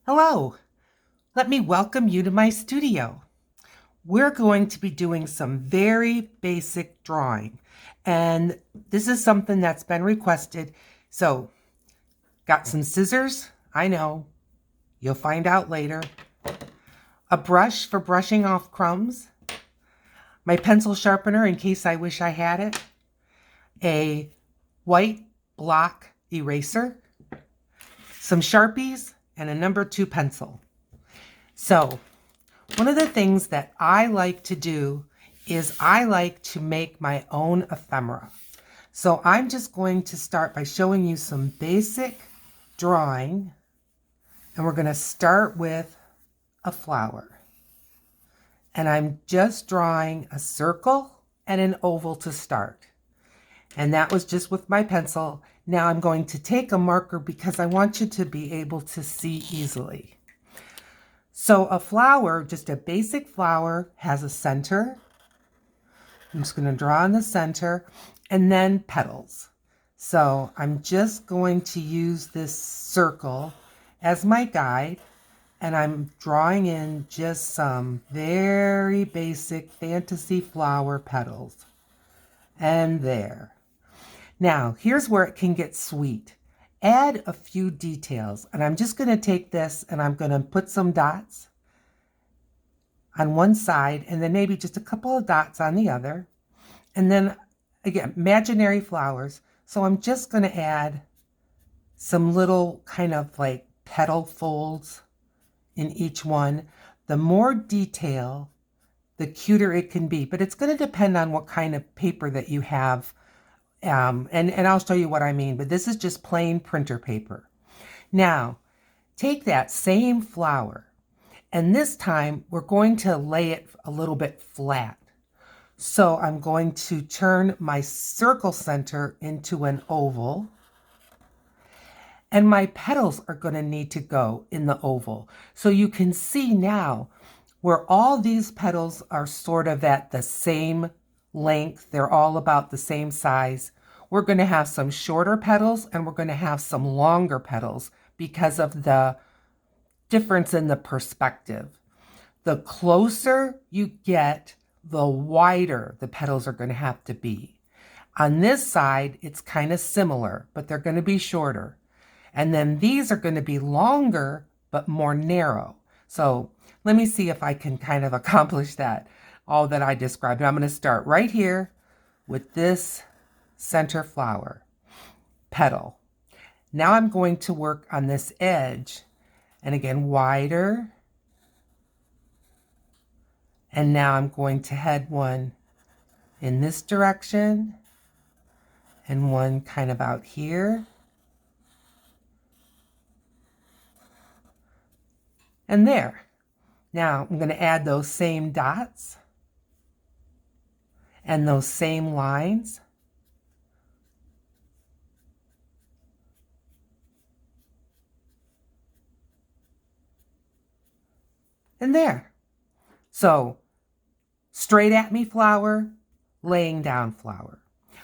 Hello, let me welcome you to my studio. We're going to be doing some very basic drawing, and this is something that's been requested. So, got some scissors, I know, you'll find out later. A brush for brushing off crumbs. My pencil sharpener in case I wish I had it. A white block eraser. Some Sharpies and a number 2 pencil. So, one of the things that I like to do is I like to make my own ephemera. So I'm just going to start by showing you some basic drawing. And we're going to start with a flower. And I'm just drawing a circle and an oval to start. And that was just with my pencil. Now I'm going to take a marker because I want you to be able to see easily. So a flower, just a basic flower, has a center. I'm just going to draw in the center and then petals. So I'm just going to use this circle as my guide, and I'm drawing in just some very basic fantasy flower petals. And there. Now, here's where it can get sweet. Add a few details, and I'm just going to take this and I'm going to put some dots on one side and then maybe just a couple of dots on the other. And then again, imaginary flowers. So I'm just going to add some little kind of like petal folds in each one. The more detail, the cuter it can be, but it's going to depend on what kind of paper that you have. And I'll show you what I mean, but this is just plain printer paper. Now, take that same flower, and this time we're going to lay it a little bit flat. So I'm going to turn my circle center into an oval, and my petals are going to need to go in the oval. So you can see now where all these petals are sort of at the same length. They're all about the same size. We're going to have some shorter petals and we're going to have some longer petals because of the difference in the perspective. The closer you get, the wider the petals are going to have to be. On this side, it's kind of similar, but they're going to be shorter. And then these are going to be longer, but more narrow. So let me see if I can kind of accomplish that, all that I described. I'm going to start right here with this center flower petal. Now I'm going to work on this edge, and again, wider. And now I'm going to head one in this direction and one kind of out here. And there. Now I'm going to add those same dots and those same lines. And there. So, straight at me flower, laying down flower.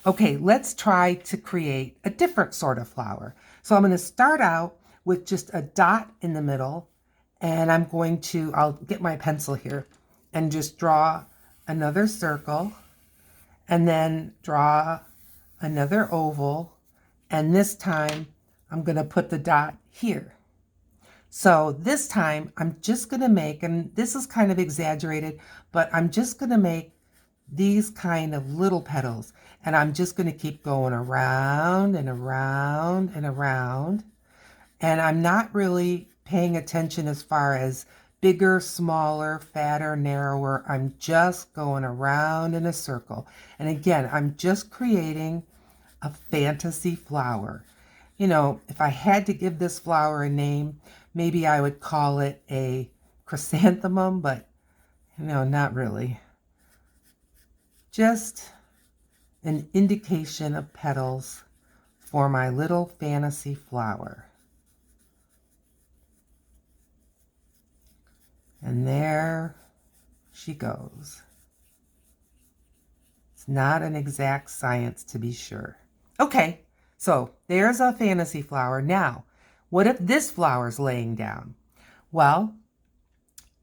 Okay, let's try to create a different sort of flower. So I'm going to start out with just a dot in the middle, and I'll get my pencil here and just draw another circle, and then draw another oval, and this time I'm going to put the dot here. So this time I'm just going to make, and this is kind of exaggerated, but I'm just going to make these kind of little petals, and I'm just going to keep going around and around and around. And I'm not really paying attention as far as bigger, smaller, fatter, narrower. I'm just going around in a circle. And again, I'm just creating a fantasy flower. You know, if I had to give this flower a name, maybe I would call it a chrysanthemum, but no, not really. Just an indication of petals for my little fantasy flower. And there she goes. It's not an exact science, to be sure. Okay, so there's a fantasy flower. Now, what if this flower's laying down? Well,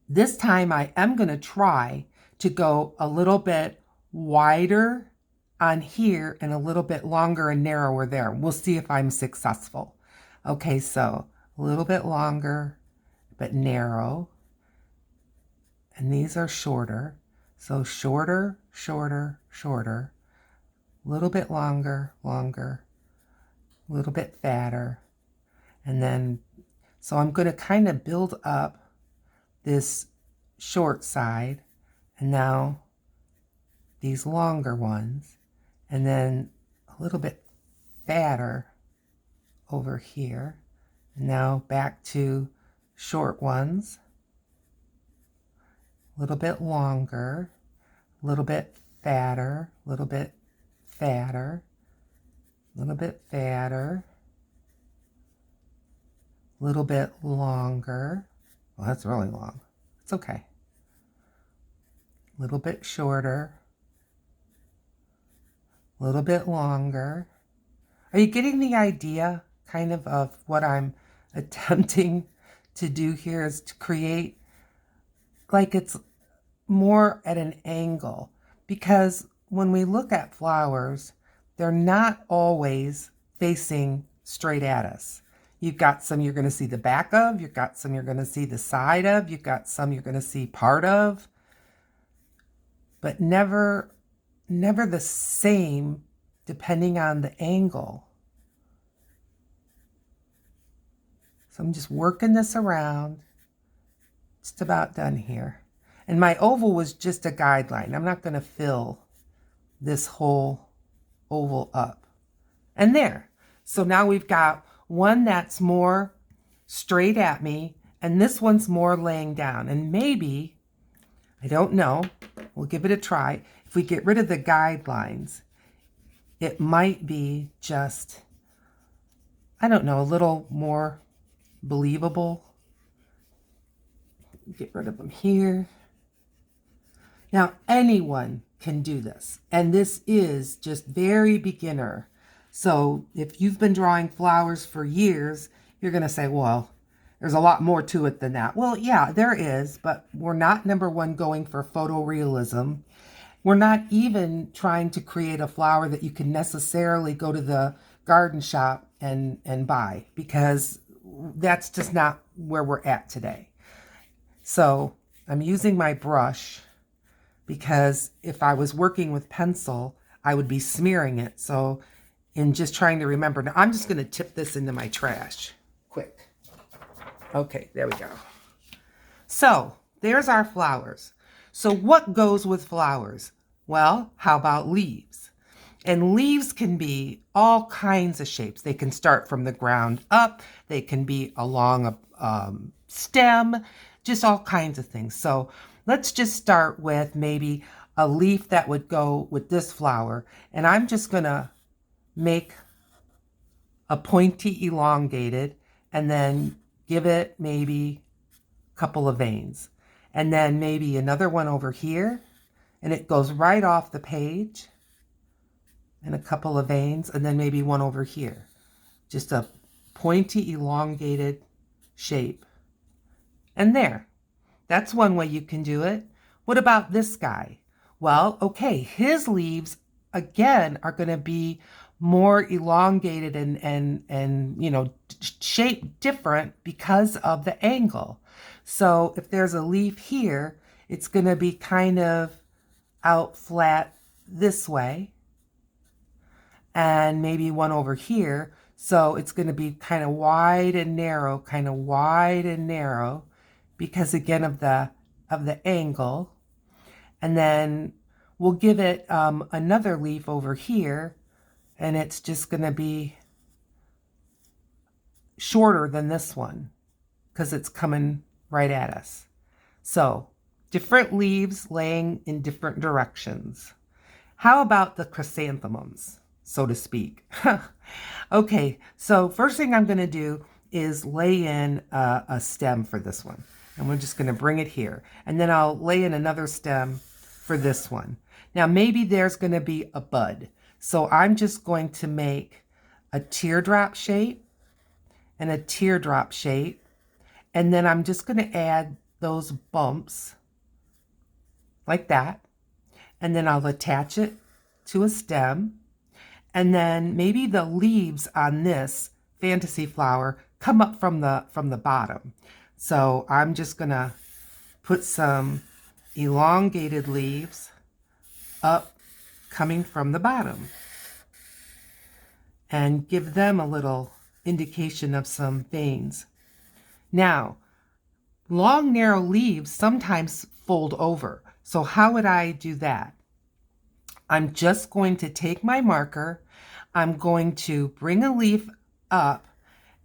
this time I am going to try to go a little bit wider on here and a little bit longer and narrower there. We'll see if I'm successful. Okay, so a little bit longer, but narrow. And these are shorter. So shorter, shorter, shorter. A little bit longer, longer. A little bit fatter. And then, so I'm going to kind of build up this short side, and now these longer ones, and then a little bit fatter over here. And now back to short ones, a little bit longer, a little bit fatter, a little bit fatter, a little bit fatter, a little bit longer. Well, that's really long. It's okay. A little bit shorter, a little bit longer. Are you getting the idea kind of what I'm attempting to do here is to create like it's more at an angle? Because when we look at flowers, they're not always facing straight at us. You've got some you're going to see the back of, you've got some you're going to see the side of, you've got some you're going to see part of, but never the same depending on the angle. So I'm just working this around. Just about done here. And my oval was just a guideline. I'm not going to fill this whole oval up. And there. So now we've got one that's more straight at me, and this one's more laying down. And maybe, I don't know, we'll give it a try. If we get rid of the guidelines, it might be just, I don't know, a little more believable. Get rid of them here. Now, anyone can do this, and this is just very beginner. So if you've been drawing flowers for years, you're going to say, well, there's a lot more to it than that. Well, yeah, there is, but we're not, number one, going for photorealism. We're not even trying to create a flower that you can necessarily go to the garden shop and buy, because that's just not where we're at today. So I'm using my brush because if I was working with pencil, I would be smearing it. So in just trying to remember, now I'm just going to tip this into my trash quick. Okay, there we go. So there's our flowers. So what goes with flowers? Well, how about leaves? And leaves can be all kinds of shapes. They can start from the ground up. They can be along a stem, just all kinds of things. So let's just start with maybe a leaf that would go with this flower. And I'm just going to make a pointy elongated and then give it maybe a couple of veins. And then maybe another one over here. And it goes right off the page. And a couple of veins. And then maybe one over here. Just a pointy elongated shape. And there. That's one way you can do it. What about this guy? Well, okay, his leaves, again, are going to be more elongated and you know, shaped different because of the angle. So if there's a leaf here, it's going to be kind of out flat this way. And maybe one over here. So it's going to be kind of wide and narrow, kind of wide and narrow, because again of the angle. And then we'll give it another leaf over here, and it's just going to be shorter than this one because it's coming right at us. So different leaves laying in different directions. How about the chrysanthemums, so to speak? Okay, so first thing I'm going to do is lay in a stem for this one. And we're just going to bring it here. And then I'll lay in another stem for this one. Now maybe there's going to be a bud. So I'm just going to make a teardrop shape and a teardrop shape. And then I'm just going to add those bumps like that. And then I'll attach it to a stem. And then maybe the leaves on this fantasy flower come up from the bottom. So I'm just going to put some elongated leaves up coming from the bottom and give them a little indication of some veins. Now, long narrow leaves sometimes fold over. So how would I do that? I'm just going to take my marker, I'm going to bring a leaf up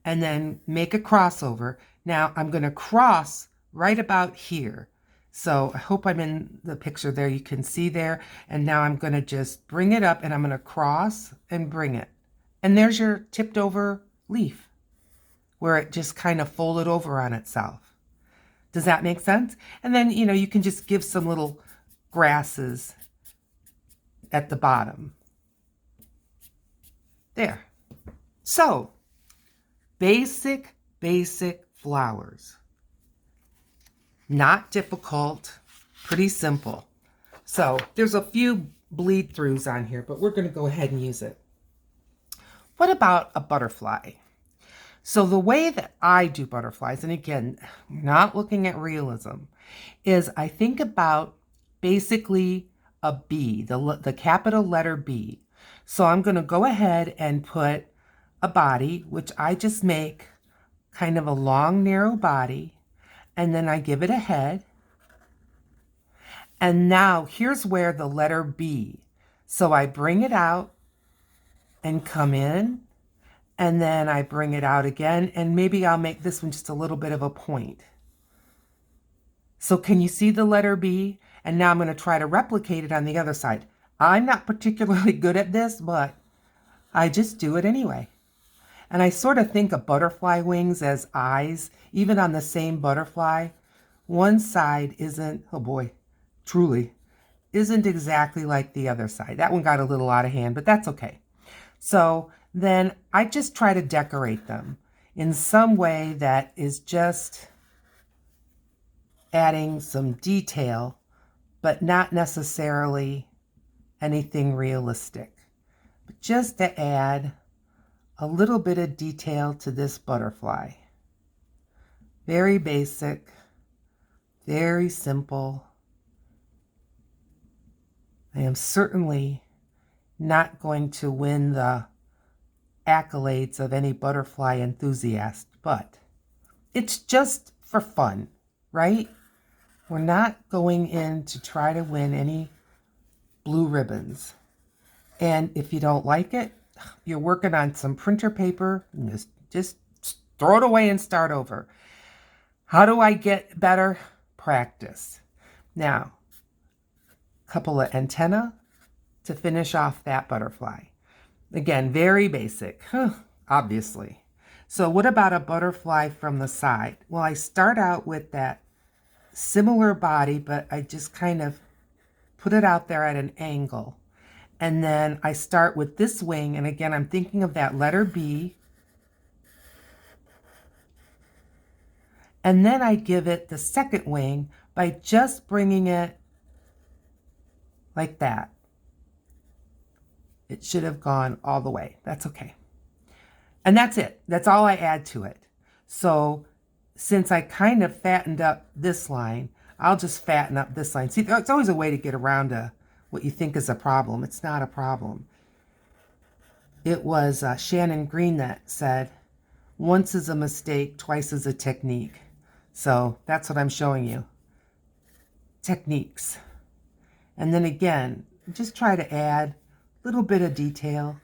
and then make a crossover. Now I'm going to cross right about here. So I hope I'm in the picture there. You can see there. And now I'm going to just bring it up and I'm going to cross and bring it. And there's your tipped over leaf where it just kind of folded over on itself. Does that make sense? And then, you can just give some little grasses at the bottom. There. So, basic flowers. Not difficult, pretty simple. So, there's a few bleed throughs on here, but we're going to go ahead and use it. What about a butterfly? So the way that I do butterflies, and again, not looking at realism, is I think about basically a B, the capital letter B. So I'm going to go ahead and put a body, which I just make kind of a long, narrow body, and then I give it a head. And now here's where the letter B. So I bring it out and come in, and then I bring it out again, and maybe I'll make this one just a little bit of a point. So can you see the letter B? And now I'm going to try to replicate it on the other side. I'm not particularly good at this, but I just do it anyway. And I sort of think of butterfly wings as eyes, even on the same butterfly. One side isn't, oh boy, truly, isn't exactly like the other side. That one got a little out of hand, but that's okay. So then I just try to decorate them in some way that is just adding some detail, but not necessarily anything realistic. But just to add a little bit of detail to this butterfly. Very basic, very simple. I am certainly not going to win the accolades of any butterfly enthusiast, but it's just for fun, right? We're not going in to try to win any blue ribbons. And if you don't like it, you're working on some printer paper, just throw it away and start over. How do I get better? Practice. Now, a couple of antennae to finish off that butterfly. Again, very basic, obviously. So what about a butterfly from the side? Well, I start out with that similar body, but I just kind of put it out there at an angle. And then I start with this wing, and again, I'm thinking of that letter B. And then I give it the second wing by just bringing it like that. It should have gone all the way. That's okay. And that's it. That's all I add to it. So since I kind of fattened up this line, I'll just fatten up this line. See, it's always a way to get around what you think is a problem. It's not a problem. It was Shannon Green that said, once is a mistake, twice is a technique. So that's what I'm showing you. Techniques. And then again, just try to add a little bit of detail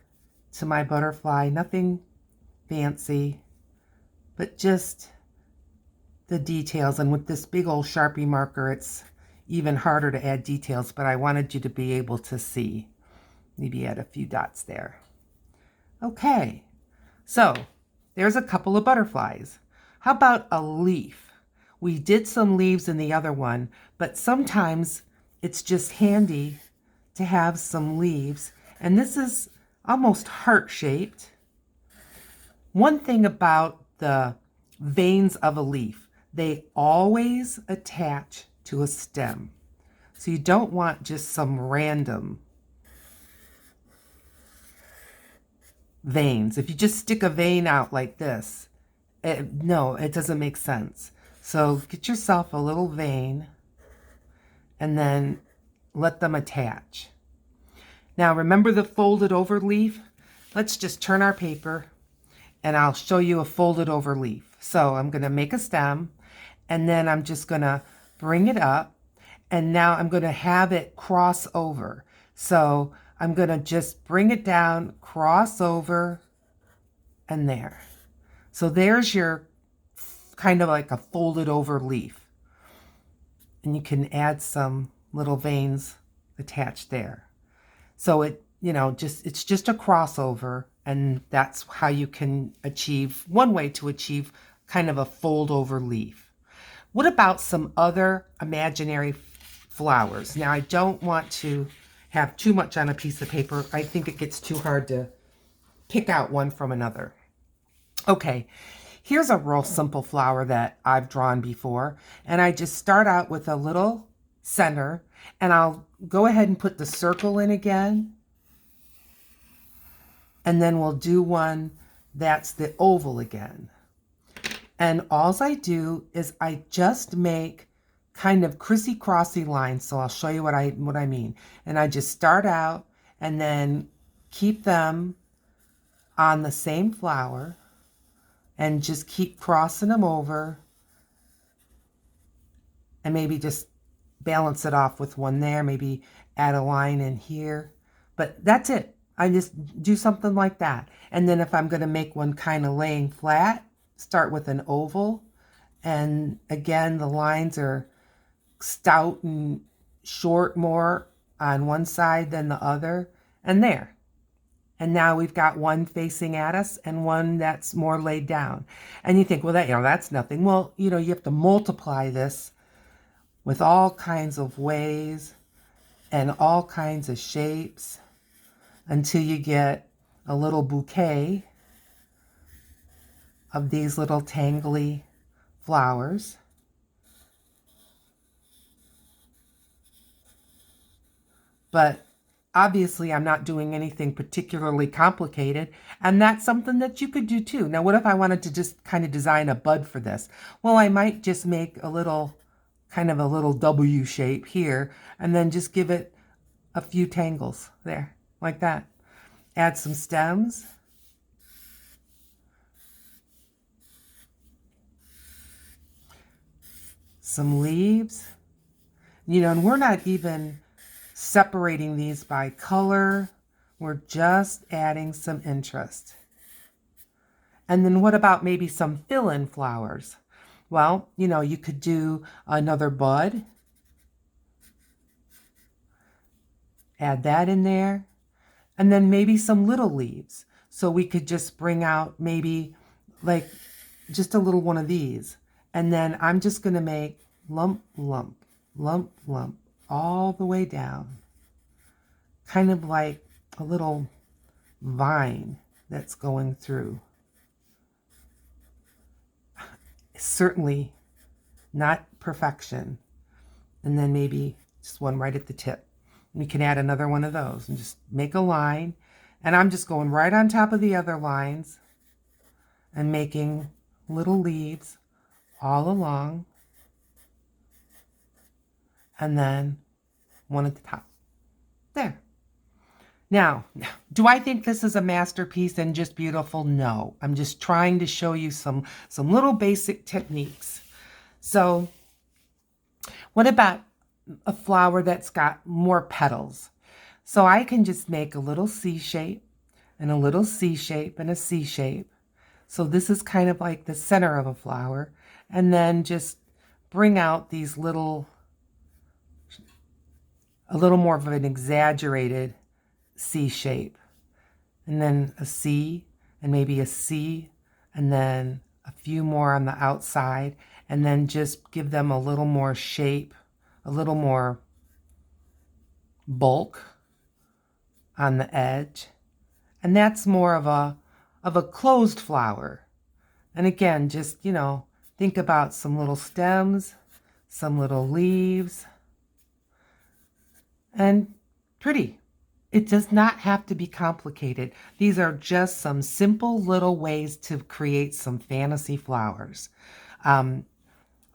to my butterfly. Nothing fancy, but just the details. And with this big old Sharpie marker, it's even harder to add details, but I wanted you to be able to see. Maybe add a few dots there. Okay, so there's a couple of butterflies. How about a leaf? We did some leaves in the other one, but sometimes it's just handy to have some leaves. And this is almost heart-shaped. One thing about the veins of a leaf, they always attach to a stem. So you don't want just some random veins. If you just stick a vein out like this, no, it doesn't make sense. So get yourself a little vein and then let them attach. Now remember the folded over leaf? Let's just turn our paper and I'll show you a folded over leaf. So I'm going to make a stem and then I'm just going to bring it up and now I'm going to have it cross over. So I'm going to just bring it down, cross over, and there. So there's your kind of like a folded over leaf. And you can add some little veins attached there. So it, it's just a crossover, and that's how you can achieve, one way to achieve kind of a fold over leaf. What about some other imaginary flowers? Now I don't want to have too much on a piece of paper. I think it gets too hard to pick out one from another. Okay, here's a real simple flower that I've drawn before, and I just start out with a little center, and I'll go ahead and put the circle in again, and then we'll do one that's the oval again. And all I do is I just make kind of crissy-crossy lines, so I'll show you what I mean. And I just start out and then keep them on the same flower and just keep crossing them over and maybe just balance it off with one there, maybe add a line in here. But that's it. I just do something like that. And then if I'm going to make one kind of laying flat, start with an oval. And again, the lines are stout and short more on one side than the other. And there. And now we've got one facing at us and one that's more laid down. And you think, well, that's nothing. Well, you have to multiply this with all kinds of ways and all kinds of shapes until you get a little bouquet of these little tangly flowers. But obviously, I'm not doing anything particularly complicated, and that's something that you could do too. Now, what if I wanted to just kind of design a bud for this? Well, I might just make a little W shape here, and then just give it a few tangles there, like that. Add some stems. Some leaves. And we're not even separating these by color. We're just adding some interest. And then what about maybe some fill-in flowers? Well, you could do another bud. Add that in there. And then maybe some little leaves. So we could just bring out maybe like just a little one of these. And then I'm just going to make lump, lump, lump, lump, all the way down. Kind of like a little vine that's going through. Certainly not perfection. And then maybe just one right at the tip. We can add another one of those and just make a line. And I'm just going right on top of the other lines and making little leaves all along. And then one at the top. There. Now, do I think this is a masterpiece and just beautiful? No. I'm just trying to show you some little basic techniques. So, what about a flower that's got more petals? So I can just make a little C shape and a little C shape and a C shape. So this is kind of like the center of a flower. And then just bring out these a little more of an exaggerated C shape. And then a C and maybe a C and then a few more on the outside. And then just give them a little more shape, a little more bulk on the edge. And that's more of a closed flower. And again, just, think about some little stems, some little leaves, and pretty. It does not have to be complicated. These are just some simple little ways to create some fantasy flowers. I'm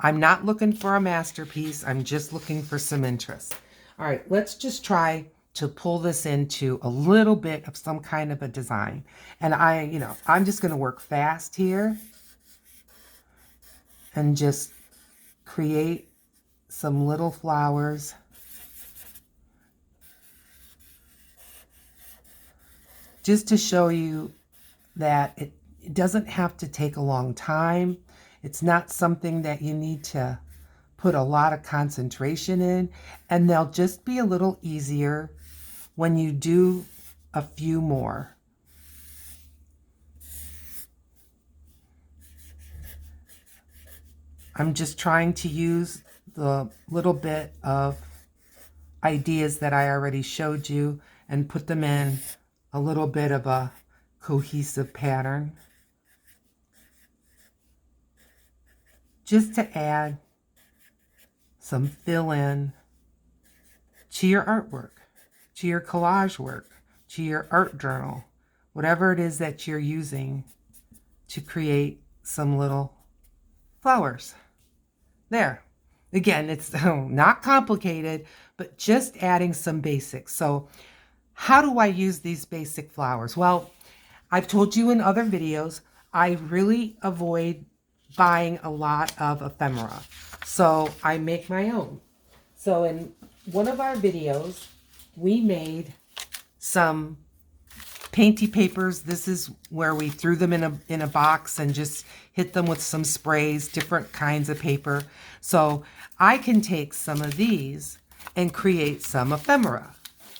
not looking for a masterpiece. I'm just looking for some interest. All right, let's just try to pull this into a little bit of some kind of a design. And I'm just going to work fast here and just create some little flowers. Just to show you that it doesn't have to take a long time. It's not something that you need to put a lot of concentration in, and they'll just be a little easier when you do a few more. I'm just trying to use the little bit of ideas that I already showed you and put them in a little bit of a cohesive pattern, just to add some fill-in to your artwork, to your collage work, to your art journal, whatever it is that you're using to create some little flowers. There. Again, it's not complicated, but just adding some basics. So how do I use these basic flowers? Well, I've told you in other videos, I really avoid buying a lot of ephemera. So I make my own. So in one of our videos, we made some painty papers. This is where we threw them in a box and just hit them with some sprays, different kinds of paper. So I can take some of these and create some ephemera.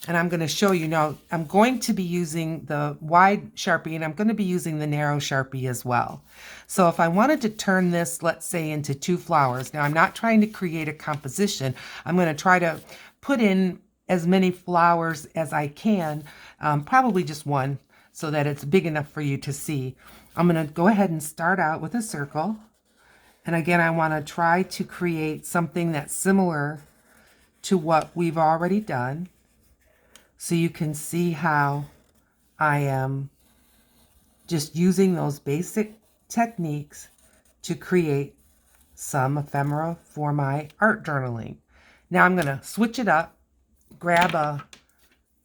And I'm going to show you now. I'm going to be using the wide Sharpie, and I'm going to be using the narrow Sharpie as well. So if I wanted to turn this, let's say, into 2 flowers. Now I'm not trying to create a composition. I'm going to try to put in as many flowers as I can, probably just one, so that it's big enough for you to see. I'm going to go ahead and start out with a circle. And again, I want to try to create something that's similar to what we've already done, so you can see how I am just using those basic techniques to create some ephemera for my art journaling. Now I'm going to switch it up, grab a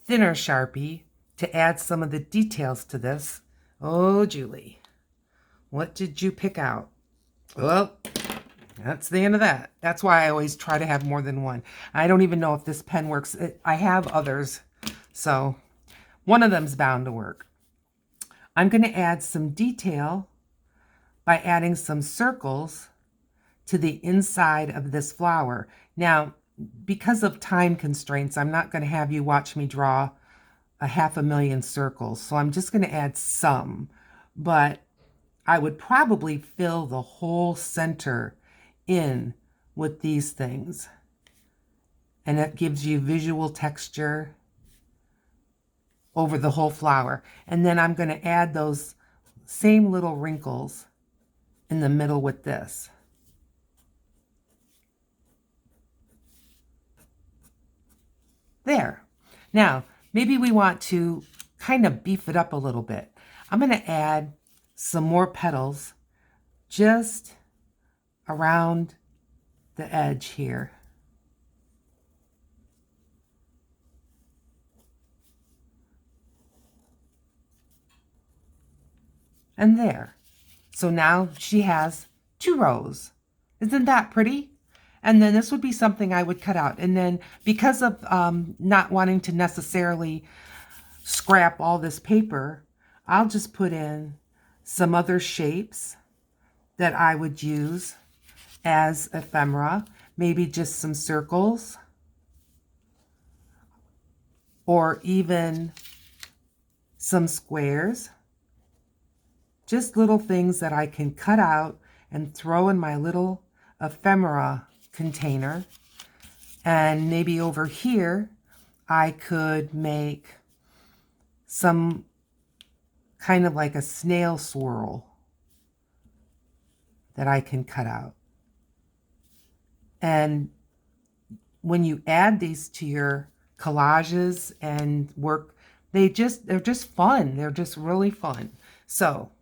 thinner Sharpie to add some of the details to this. Oh, Julie, what did you pick out? Well, that's the end of that. That's why I always try to have more than one. I don't even know if this pen works. I have others, so one of them's bound to work. I'm going to add some detail by adding some circles to the inside of this flower. Now, because of time constraints, I'm not going to have you watch me draw 500,000 circles. So I'm just going to add some, but I would probably fill the whole center in with these things. And that gives you visual texture over the whole flower. And then I'm going to add those same little wrinkles in the middle with this. There. Now, maybe we want to kind of beef it up a little bit. I'm going to add some more petals just around the edge here. And there. So now she has 2 rows. Isn't that pretty? And then this would be something I would cut out. And then because of not wanting to necessarily scrap all this paper, I'll just put in some other shapes that I would use as ephemera. Maybe just some circles, or even some squares. Just little things that I can cut out and throw in my little ephemera container. And maybe over here I could make some kind of like a snail swirl that I can cut out. And when you add these to your collages and work, they're just fun. They're just really fun. So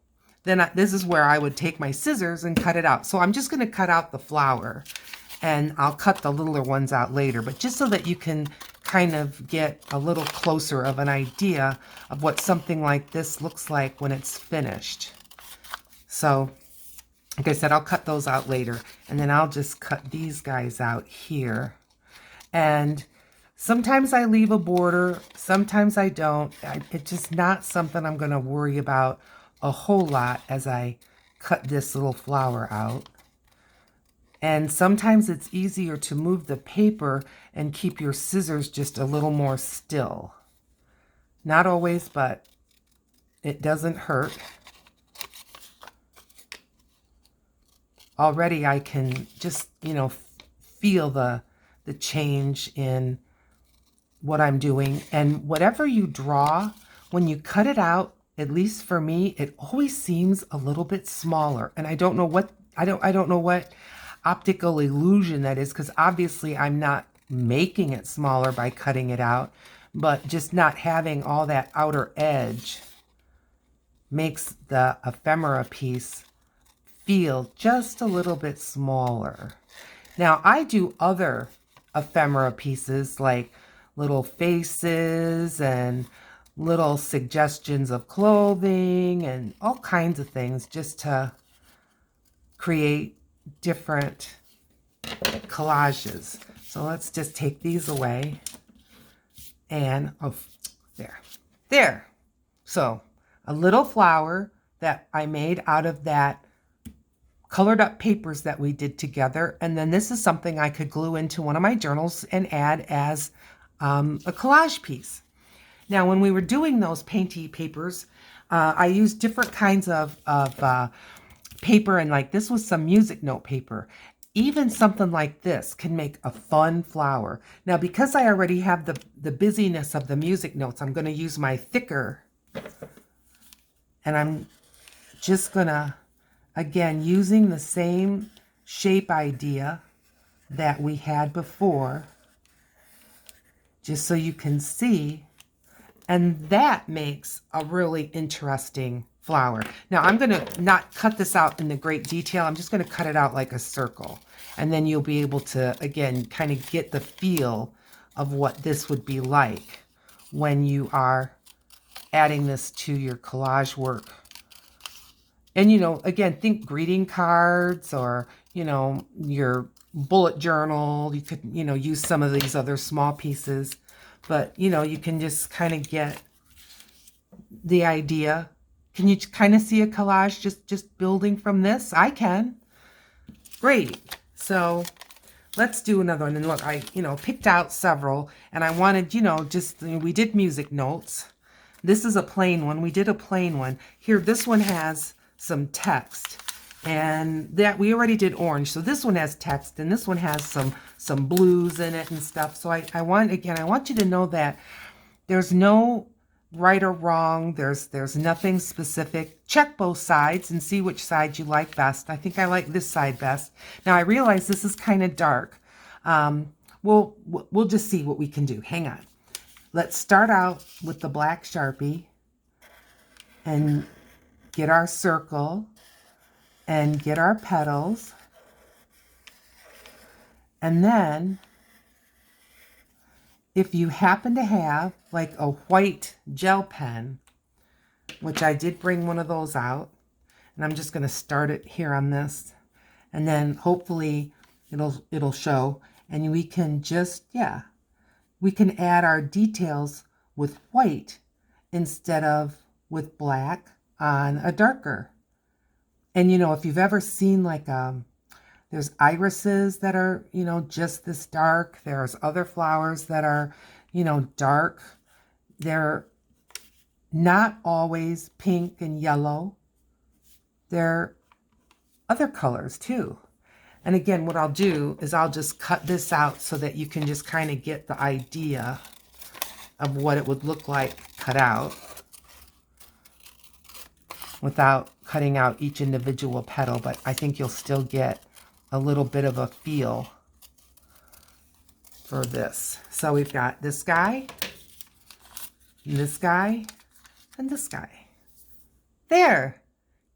then this is where I would take my scissors and cut it out. So I'm just going to cut out the flower, and I'll cut the littler ones out later, but just so that you can kind of get a little closer of an idea of what something like this looks like when it's finished. So like I said, I'll cut those out later, and then I'll just cut these guys out here. And sometimes I leave a border, sometimes I don't. It's just not something I'm going to worry about a whole lot as I cut this little flower out. And sometimes it's easier to move the paper and keep your scissors just a little more still. Not always, but it doesn't hurt. Already I can just, feel the change in what I'm doing. And whatever you draw, when you cut it out, at least for me, it always seems a little bit smaller. And I don't know what optical illusion that is, because obviously I'm not making it smaller by cutting it out, but just not having all that outer edge makes the ephemera piece feel just a little bit smaller. Now I do other ephemera pieces like little faces and little suggestions of clothing and all kinds of things just to create different collages. So let's just take these away and there. So a little flower that I made out of that colored up papers that we did together. And then this is something I could glue into one of my journals and add as a collage piece. Now, when we were doing those painty papers, I used different kinds of paper, and like this was some music note paper. Even something like this can make a fun flower. Now, because I already have the busyness of the music notes, I'm going to use my thicker, and I'm just going to, again, using the same shape idea that we had before, just so you can see. And that makes a really interesting flower. Now I'm going to not cut this out in the great detail. I'm just going to cut it out like a circle. And then you'll be able to, again, kind of get the feel of what this would be like when you are adding this to your collage work. And, again, think greeting cards or, your bullet journal. You could, use some of these other small pieces. But, you can just kind of get the idea. Can you kind of see a collage just building from this? I can. Great. So let's do another one. And look, I, picked out several. And I wanted, we did music notes. This is a plain one. We did a plain one. Here, this one has some text. And that we already did orange. So this one has text, and this one has some blues in it and stuff. So I want you to know that there's no right or wrong. There's nothing specific. Check both sides and see which side you like best. I think I like this side best. Now I realize this is kind of dark. We'll just see what we can do. Hang on. Let's start out with the black Sharpie and get our circle. And get our petals. And then, if you happen to have like a white gel pen, which I did bring one of those out, and I'm just going to start it here on this, and then hopefully it'll show, and we can just, we can add our details with white instead of with black on a darker. And, if you've ever seen like, there's irises that are, just this dark. There's other flowers that are, dark. They're not always pink and yellow. They're other colors too. And again, what I'll do is I'll just cut this out so that you can just kind of get the idea of what it would look like cut out without cutting out each individual petal, but I think you'll still get a little bit of a feel for this. So we've got this guy, and this guy, and this guy. There,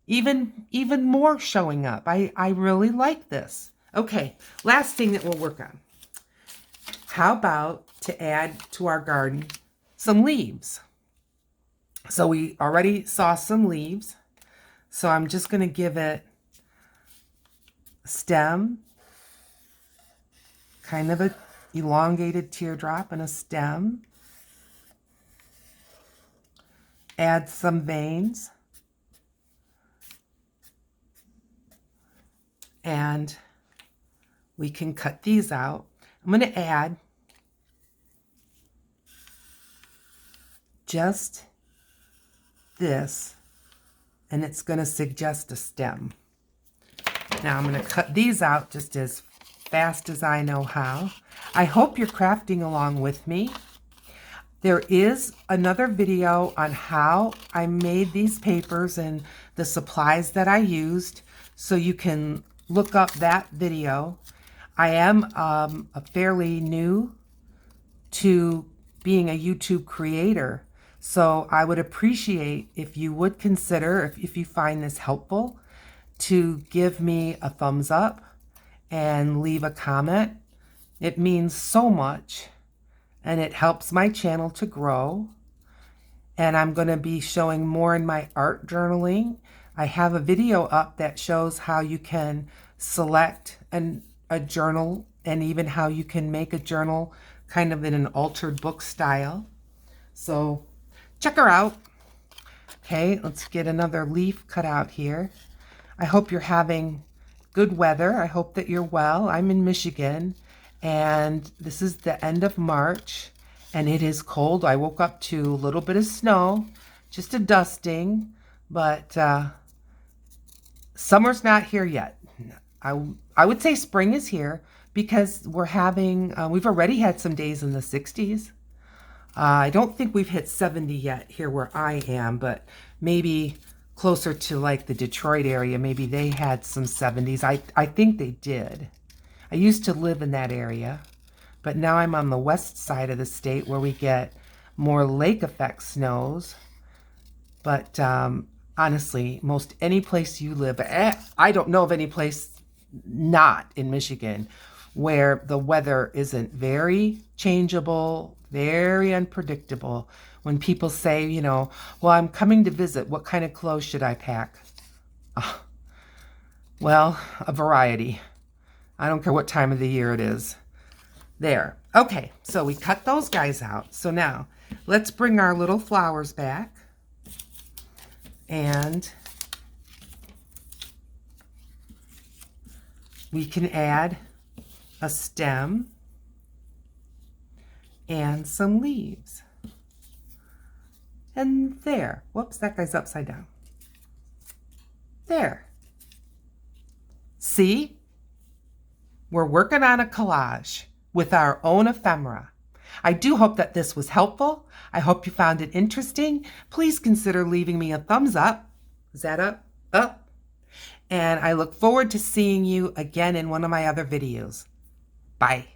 even more showing up. I really like this. Okay, last thing that we'll work on. How about to add to our garden some leaves? So we already saw some leaves. So I'm just going to give it a stem, kind of a elongated teardrop and a stem. Add some veins. And we can cut these out. I'm going to add just this, and it's going to suggest a stem. Now I'm going to cut these out just as fast as I know how. I hope you're crafting along with me. There is another video on how I made these papers and the supplies that I used, so you can look up that video. I am a fairly new to being a YouTube creator, so I would appreciate if you would consider, if you find this helpful, to give me a thumbs up and leave a comment. It means so much, and it helps my channel to grow. And I'm going to be showing more in my art journaling. I have a video up that shows how you can select a journal, and even how you can make a journal kind of in an altered book style. So check her out. Okay, let's get another leaf cut out here. I hope you're having good weather. I hope that you're well. I'm in Michigan, and this is the end of March, and it is cold. I woke up to a little bit of snow, just a dusting, but summer's not here yet. I would say spring is here, because we're having, we've already had some days in the 60s. I don't think we've hit 70 yet here where I am, but maybe closer to like the Detroit area, maybe they had some 70s. I think they did. I used to live in that area, but now I'm on the west side of the state where we get more lake effect snows. But honestly, most any place you live, I don't know of any place not in Michigan where the weather isn't very changeable, very unpredictable. When people say, you know, well, I'm coming to visit, what kind of clothes should I pack? Well, a variety. I don't care what time of the year it is. There. Okay, so we cut those guys out. So now let's bring our little flowers back. And we can add a stem and some leaves. And there. Whoops, that guy's upside down. There. See? We're working on a collage with our own ephemera. I do hope that this was helpful. I hope you found it interesting. Please consider leaving me a thumbs up. Is that up? Up. And I look forward to seeing you again in one of my other videos. Bye.